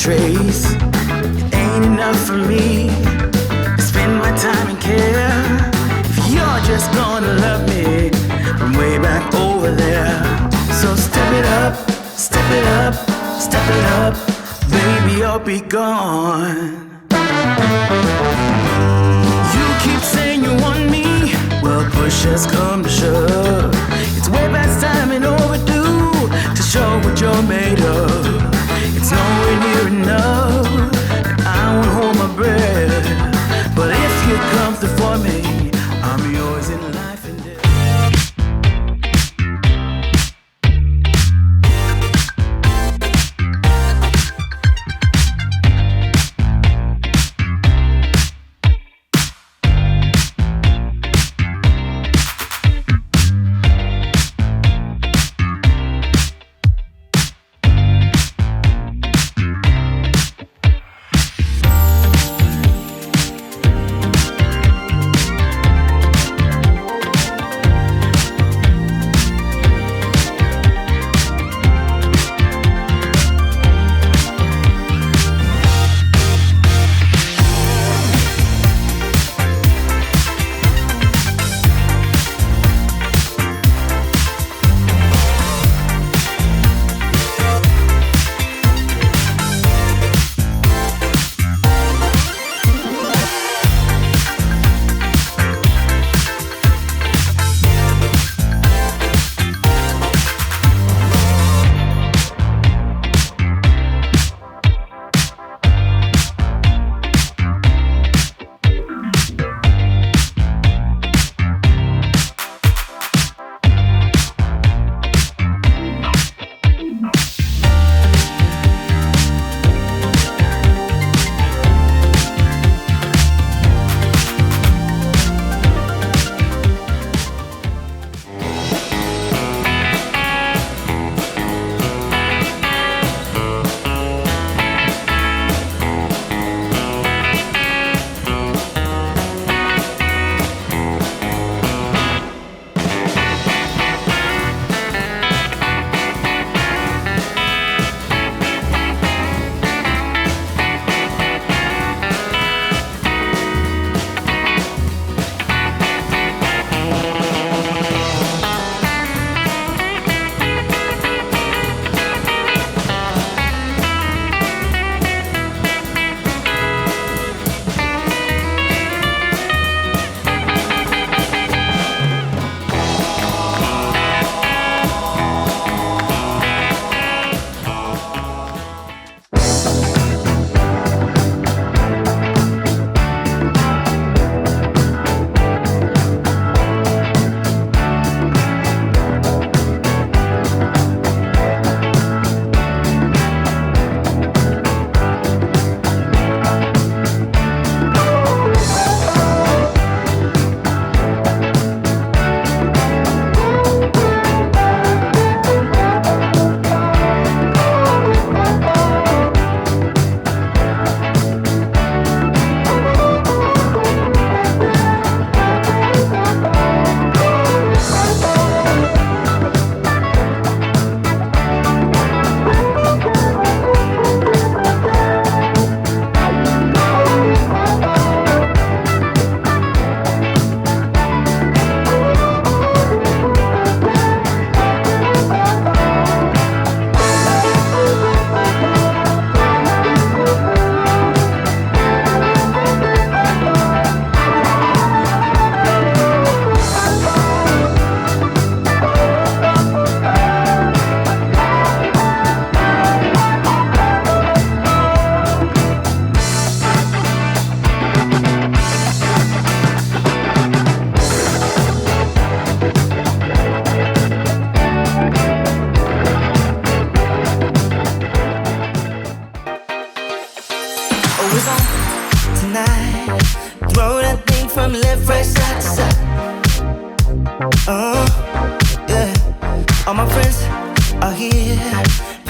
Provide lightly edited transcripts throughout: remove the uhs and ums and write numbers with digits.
trace. It ain't enough for me to spend my time and care. If you're just gonna love me from way back over there, so step it up, step it up, step it up, baby, I'll be gone. You keep saying you want me, well, push has come to shove. It's way past time and overdue to show what you're made of. It's nowhere near enough, and I won't hold my breath. But if you come through for me, I'm yours in life and death.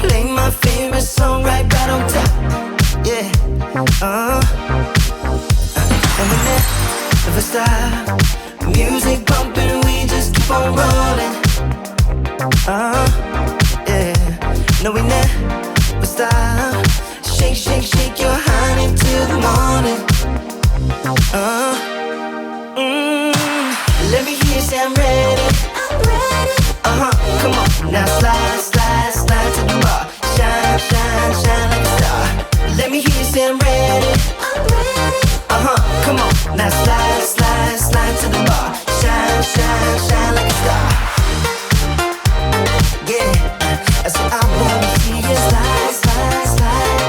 play my favorite song right on top. Yeah, and we never stop. Music bumping, we just keep on rolling. Yeah, no, we never stop. Shake, shake, shake your honey till the morning. Let me hear you say I'm ready. I'm ready. Come on, now slide, slide, slide to the bar. Shine, shine, shine like a star. Let me hear you say I'm ready. I'm ready. Come on, now slide, slide, slide to the bar. Shine, shine, shine like a star. Yeah, I said I wanna see you slide, slide, slide.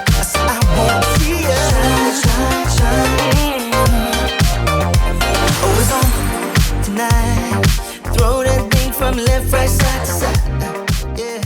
I said I wanna see you shine, shine, shine. Oh, it's on tonight. Throw that thing from left, right, side to side. Yeah.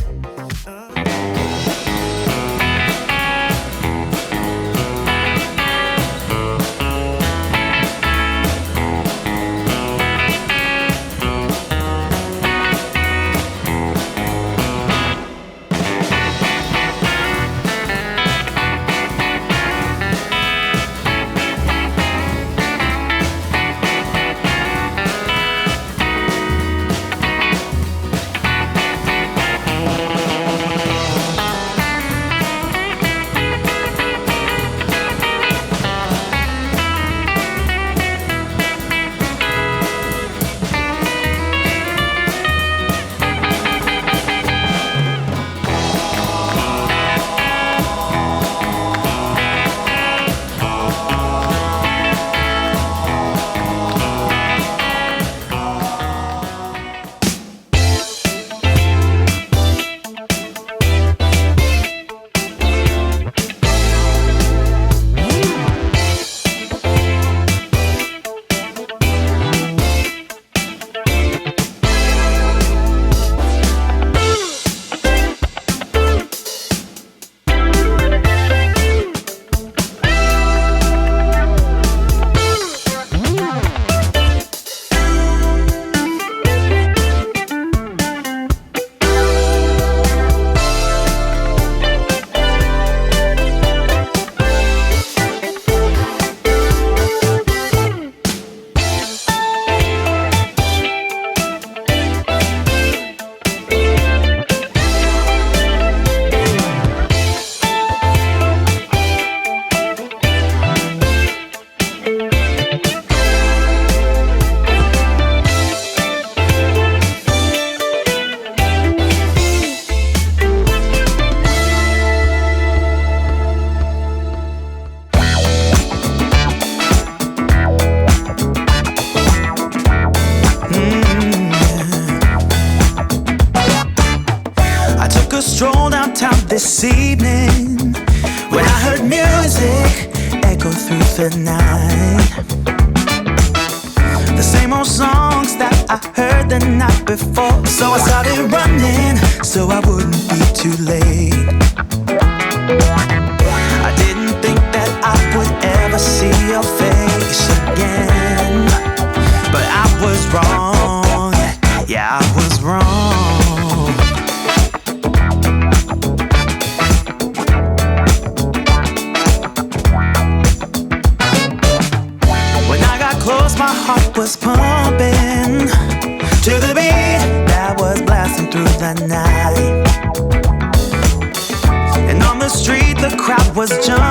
This evening, when I heard music echo through the night, the same old songs that I heard the night before. So I started running, so I wouldn't be too late. I didn't think that I would ever see your face again, but I was wrong. Yeah, I was wrong. My heart was pumping to the beat that was blasting through the night. And on the street the crowd was jumping.